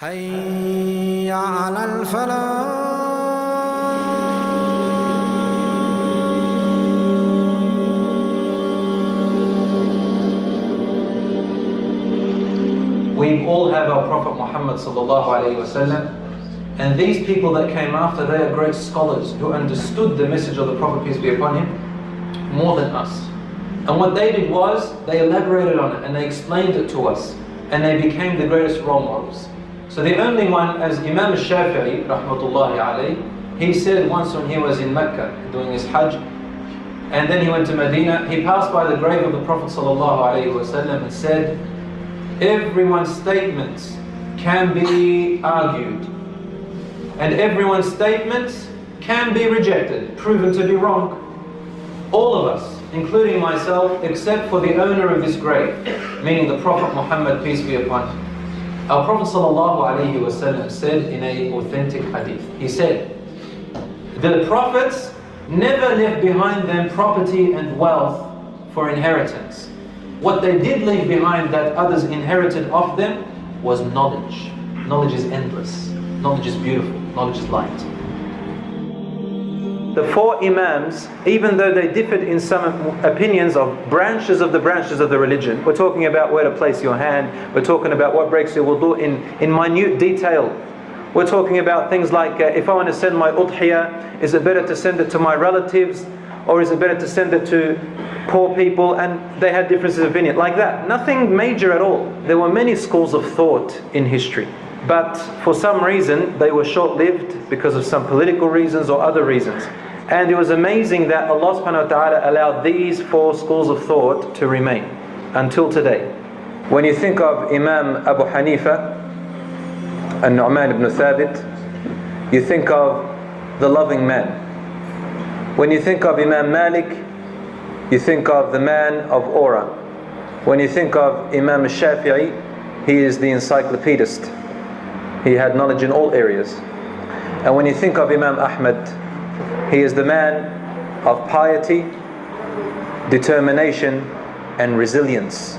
حي على الفلاح. We all have our Prophet Muhammad sallallahu alayhi wasallam, and these people that came after, they are great scholars who understood the message of the Prophet, peace be upon him, more than us. And what they did was, they elaborated on it and they explained it to us, and they became the greatest role models. So the only one, as Imam Shafi'i rahmatullahi alayhi, he said once when he was in Mecca doing his Hajj, and then he went to Medina, he passed by the grave of the Prophet sallallahu alayhi wasallam and said, everyone's statements can be argued, and everyone's statements can be rejected, proven to be wrong. All of us, including myself, except for the owner of this grave, meaning the Prophet Muhammad, peace be upon him. Our Prophet ﷺ said in an authentic hadith, he said, the prophets never left behind them property and wealth for inheritance. What they did leave behind that others inherited of them was knowledge. Knowledge is endless. Knowledge is beautiful. Knowledge is light. The four Imams, even though they differed in some opinions of branches of the religion, we're talking about where to place your hand, we're talking about what breaks your wudu in minute detail. We're talking about things like, if I want to send my udhiyah, is it better to send it to my relatives, or is it better to send it to poor people? And they had differences of opinion, like that. Nothing major at all. There were many schools of thought in history, but for some reason they were short-lived because of some political reasons or other reasons. And it was amazing that Allah subhanahu wa ta'ala allowed these four schools of thought to remain until today. When you think of Imam Abu Hanifa and Nouman ibn Thabit, you think of the loving man. When you think of Imam Malik, you think of the man of aura. When you think of Imam Shafi'i, he is the encyclopedist. He had knowledge in all areas. And when you think of Imam Ahmad, he is the man of piety, determination and resilience.